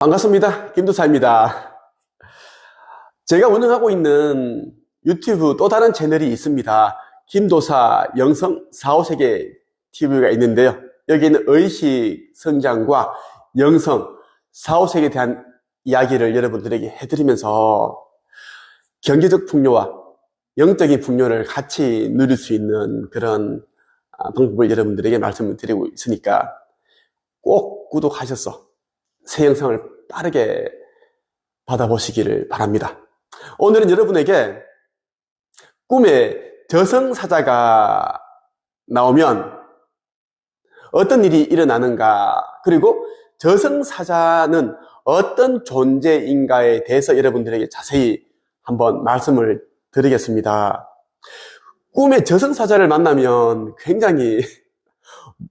반갑습니다. 김도사입니다. 제가 운영하고 있는 유튜브 또 다른 채널이 있습니다. 김도사 영성 4, 5세계 TV가 있는데요. 여기는 의식 성장과 영성 4, 5세계에 대한 이야기를 여러분들에게 해드리면서 경제적 풍요와 영적인 풍요를 같이 누릴 수 있는 그런 방법을 여러분들에게 말씀을 드리고 있으니까 꼭 구독하셔서 새 영상을 빠르게 받아보시기를 바랍니다. 오늘은 여러분에게 꿈에 저승사자가 나오면 어떤 일이 일어나는가, 그리고 저승사자는 어떤 존재인가에 대해서 여러분들에게 자세히 한번 말씀을 드리겠습니다. 꿈에 저승사자를 만나면 굉장히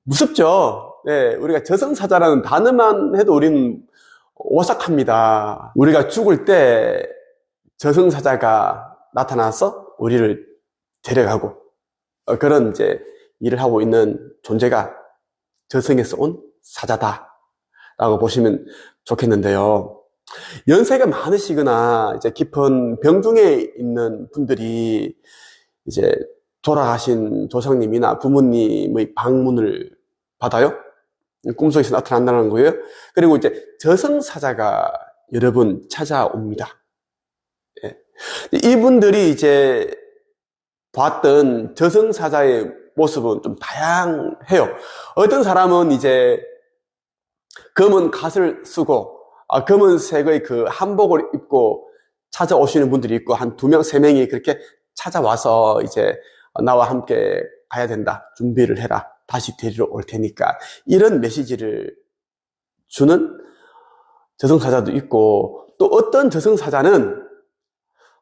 무섭죠? 네, 우리가 저승사자라는 단어만 해도 우리는 오싹합니다. 우리가 죽을 때 저승사자가 나타나서 우리를 데려가고 그런 이제 일을 하고 있는 존재가 저승에서 온 사자다라고 보시면 좋겠는데요. 연세가 많으시거나 이제 깊은 병중에 있는 분들이 이제 돌아가신 조상님이나 부모님의 방문을 받아요. 꿈속에서 나타난다는 거예요. 그리고 이제 저승사자가 여러분 찾아옵니다. 예. 이분들이 이제 봤던 저승사자의 모습은 좀 다양해요. 어떤 사람은 이제 검은 갓을 쓰고 검은색의 그 한복을 입고 찾아오시는 분들이 있고, 한 2명, 3명이 그렇게 찾아와서 이제 나와 함께 가야 된다, 준비를 해라, 다시 데리러 올 테니까, 이런 메시지를 주는 저승사자도 있고, 또 어떤 저승사자는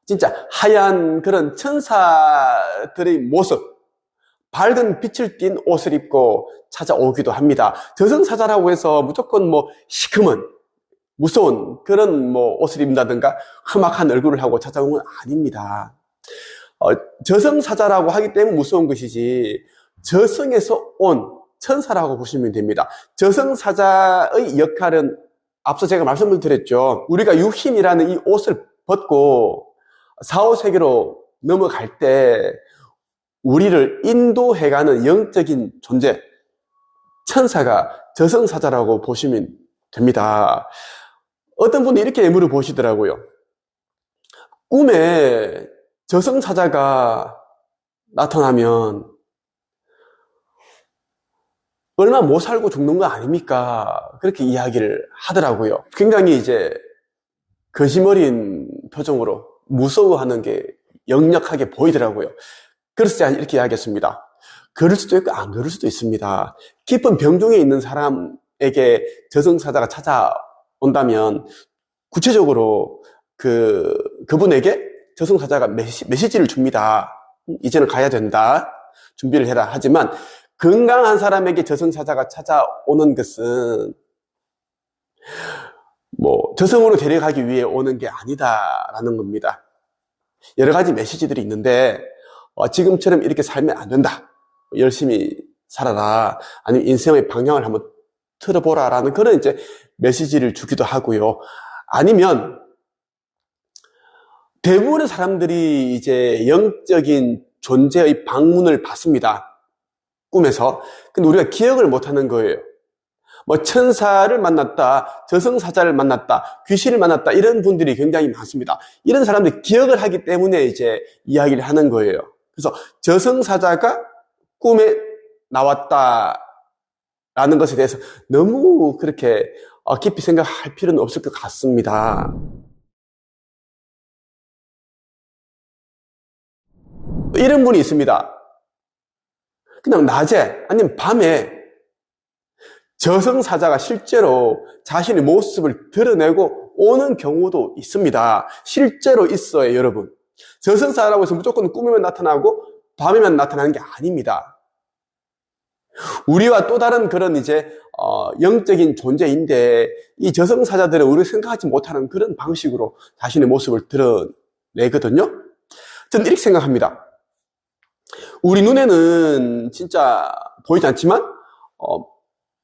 진짜 하얀 그런 천사들의 모습, 밝은 빛을 띤 옷을 입고 찾아오기도 합니다. 저승사자라고 해서 무조건 뭐 시커먼 무서운 그런 뭐 옷을 입는다든가 험악한 얼굴을 하고 찾아온 건 아닙니다. 저승사자라고 하기 때문에 무서운 것이지, 저승에서 온 천사라고 보시면 됩니다. 저승사자의 역할은 앞서 제가 말씀을 드렸죠. 우리가 육신이라는 이 옷을 벗고 4, 5세계로 넘어갈 때 우리를 인도해가는 영적인 존재, 천사가 저승사자라고 보시면 됩니다. 어떤 분이 이렇게 물어보시더라고요. 꿈에 저승사자가 나타나면 얼마 못 살고 죽는 거 아닙니까? 그렇게 이야기를 하더라고요. 굉장히 이제 거짓말인 표정으로 무서워하는 게 역력하게 보이더라고요. 그래서 제가 이렇게 이야기했습니다. 그럴 수도 있고 안 그럴 수도 있습니다. 깊은 병중에 있는 사람에게 저승사자가 찾아온다면 구체적으로 그분에게 저승사자가 메시지를 줍니다. 이제는 가야 된다, 준비를 해라. 하지만 건강한 사람에게 저승사자가 찾아오는 것은 뭐 저승으로 데려가기 위해 오는 게 아니다라는 겁니다. 여러 가지 메시지들이 있는데 지금처럼 이렇게 살면 안 된다, 열심히 살아라, 아니면 인생의 방향을 한번 틀어보라라는 그런 이제 메시지를 주기도 하고요. 아니면 대부분의 사람들이 이제 영적인 존재의 방문을 받습니다, 꿈에서. 근데 우리가 기억을 못하는 거예요. 뭐 천사를 만났다, 저승사자를 만났다, 귀신을 만났다, 이런 분들이 굉장히 많습니다. 이런 사람들이 기억을 하기 때문에 이제 이야기를 하는 거예요. 그래서 저승사자가 꿈에 나왔다라는 것에 대해서 너무 그렇게 깊이 생각할 필요는 없을 것 같습니다. 이런 분이 있습니다. 그냥 낮에 아니면 밤에 저승사자가 실제로 자신의 모습을 드러내고 오는 경우도 있습니다. 실제로 있어요, 여러분. 저승사자라고 해서 무조건 꿈에만 나타나고 밤에만 나타나는 게 아닙니다. 우리와 또 다른 그런 이제 영적인 존재인데, 이 저승사자들은 우리가 생각하지 못하는 그런 방식으로 자신의 모습을 드러내거든요. 저는 이렇게 생각합니다. 우리 눈에는 진짜 보이지 않지만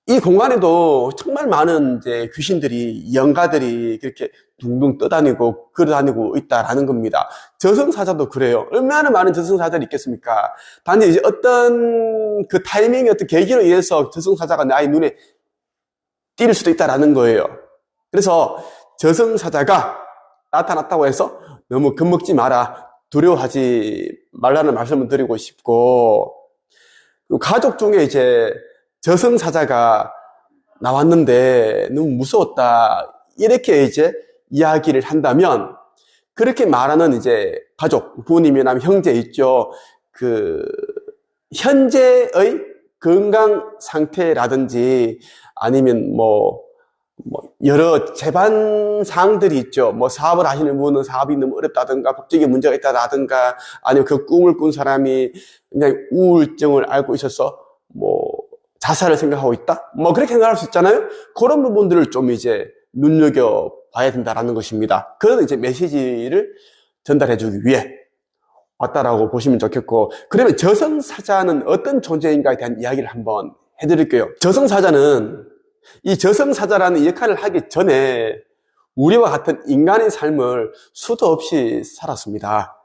이 공간에도 정말 많은 이제 귀신들이, 영가들이 그렇게 둥둥 떠다니고 걸어다니고 있다라는 겁니다. 저승사자도 그래요. 얼마나 많은 저승사자들이 있겠습니까? 단지 이제 어떤 그 타이밍, 어떤 계기로 인해서 저승사자가 나의 눈에 띌 수도 있다라는 거예요. 그래서 저승사자가 나타났다고 해서 너무 겁먹지 마라, 두려워하지 말라는 말씀을 드리고 싶고, 가족 중에 이제 저승사자가 나왔는데 너무 무서웠다, 이렇게 이제 이야기를 한다면, 그렇게 말하는 이제 가족, 부모님이나 형제 있죠. 그 현재의 건강 상태라든지 아니면 여러 재반 사항들이 있죠. 사업을 하시는 분은 사업이 너무 어렵다든가 법적인 문제가 있다라든가, 아니면 그 꿈을 꾼 사람이 굉장히 우울증을 앓고 있어서 자살을 생각하고 있다, 그렇게 생각할 수 있잖아요. 그런 부분들을 좀 이제 눈여겨 봐야 된다라는 것입니다. 그런 이제 메시지를 전달해 주기 위해 왔다라고 보시면 좋겠고, 그러면 저승사자는 어떤 존재인가에 대한 이야기를 한번 해드릴게요. 저승사자는, 이 저승사자라는 역할을 하기 전에 우리와 같은 인간의 삶을 수도 없이 살았습니다.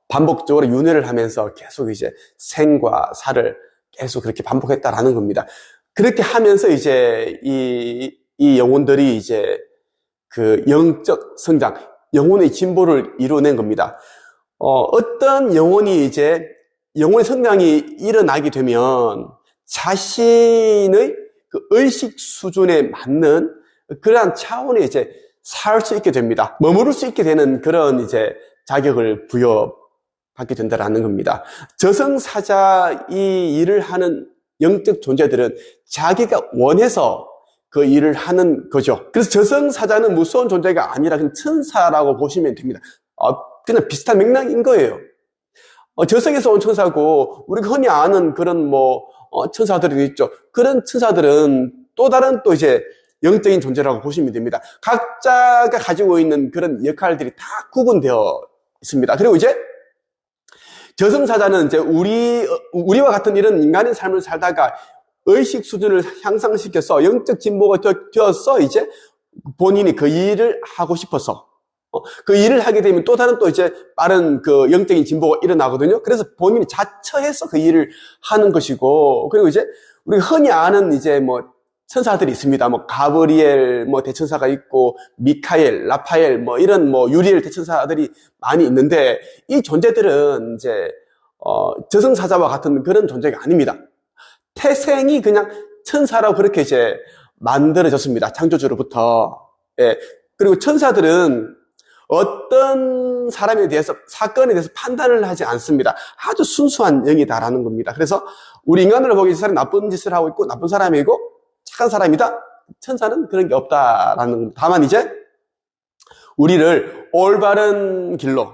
반복적으로 윤회를 하면서 계속 이제 생과 사를 계속 그렇게 반복했다라는 겁니다. 그렇게 하면서 이제 이 영혼들이 이제 그 영적 성장, 영혼의 진보를 이루어낸 겁니다. 어떤 영혼이 이제 영혼의 성장이 일어나게 되면 자신의 그 의식 수준에 맞는 그러한 차원에 이제 살 수 있게 됩니다. 머무를 수 있게 되는 그런 이제 자격을 부여받게 된다라는 겁니다. 저승사자 이 일을 하는 영적 존재들은 자기가 원해서 그 일을 하는 거죠. 그래서 저승사자는 무서운 존재가 아니라 그냥 천사라고 보시면 됩니다. 그냥 비슷한 맥락인 거예요. 저승에서 온 천사고, 우리가 흔히 아는 그런 천사들이 있죠. 그런 천사들은 또 다른 또 이제 영적인 존재라고 보시면 됩니다. 각자가 가지고 있는 그런 역할들이 다 구분되어 있습니다. 그리고 이제 저승사자는 이제 우리와 같은 이런 인간의 삶을 살다가 의식 수준을 향상시켜서 영적 진보가 되어서 이제 본인이 그 일을 하고 싶어서 그 일을 하게 되면 또 다른 또 이제 빠른 그 영적인 진보가 일어나거든요. 그래서 본인이 자처해서 그 일을 하는 것이고, 그리고 이제 우리가 흔히 아는 이제 천사들이 있습니다. 가브리엘 대천사가 있고, 미카엘, 라파엘 이런 유리엘 대천사들이 많이 있는데, 이 존재들은 이제 저승사자와 같은 그런 존재가 아닙니다. 태생이 그냥 천사라고 그렇게 이제 만들어졌습니다. 창조주로부터. 예. 그리고 천사들은 어떤 사람에 대해서, 사건에 대해서 판단을 하지 않습니다. 아주 순수한 영이다라는 겁니다. 그래서 우리 인간으로 보기 전에 나쁜 짓을 하고 있고 나쁜 사람이고 착한 사람이다. 천사는 그런 게 없다라는 겁니다. 다만 이제 우리를 올바른 길로,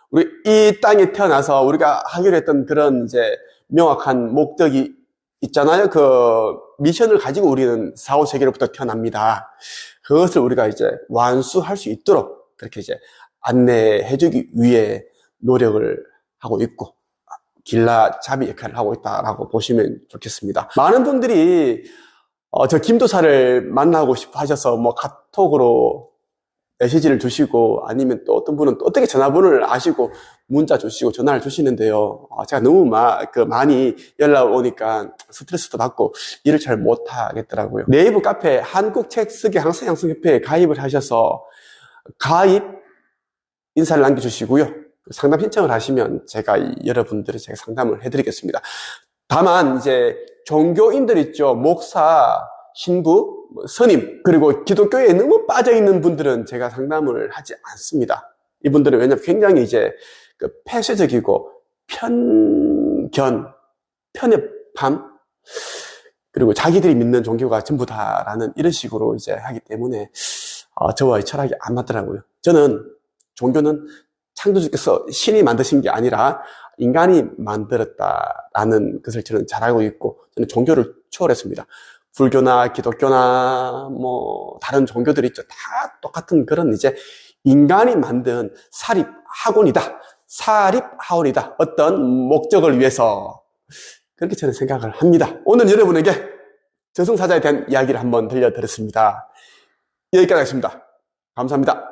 우리 이 땅에 태어나서 우리가 하기로 했던 그런 이제 명확한 목적이 있잖아요. 그 미션을 가지고 우리는 사후세계로부터 태어납니다. 그것을 우리가 이제 완수할 수 있도록 그렇게 이제 안내해주기 위해 노력을 하고 있고, 길라잡이 역할을 하고 있다라고 보시면 좋겠습니다. 많은 분들이 저 김도사를 만나고 싶어 하셔서 카톡으로 메시지를 주시고, 아니면 또 어떤 분은 또 어떻게 전화번호를 아시고 문자 주시고 전화를 주시는데요. 제가 너무 많이 연락 오니까 스트레스도 받고 일을 잘 못하겠더라고요. 네이버 카페 한국책쓰기 항상양성협회에 가입을 하셔서 가입 인사를 남겨주시고요. 상담 신청을 하시면 여러분들이 제가 상담을 해드리겠습니다. 다만 이제 종교인들 있죠. 목사, 신부, 스님, 그리고 기독교에 너무 빠져있는 분들은 제가 상담을 하지 않습니다. 이분들은 왜냐면 굉장히 이제 폐쇄적이고 편협함, 그리고 자기들이 믿는 종교가 전부다라는 이런 식으로 이제 하기 때문에 저와의 철학이 안 맞더라고요. 저는 종교는 창조주께서 신이 만드신 게 아니라 인간이 만들었다라는 것을 저는 잘 알고 있고, 저는 종교를 초월했습니다. 불교나 기독교나 다른 종교들이 있죠. 다 똑같은 그런 이제 인간이 만든 사립학원이다. 어떤 목적을 위해서, 그렇게 저는 생각을 합니다. 오늘 여러분에게 저승사자에 대한 이야기를 한번 들려드렸습니다. 여기까지 하겠습니다. 감사합니다.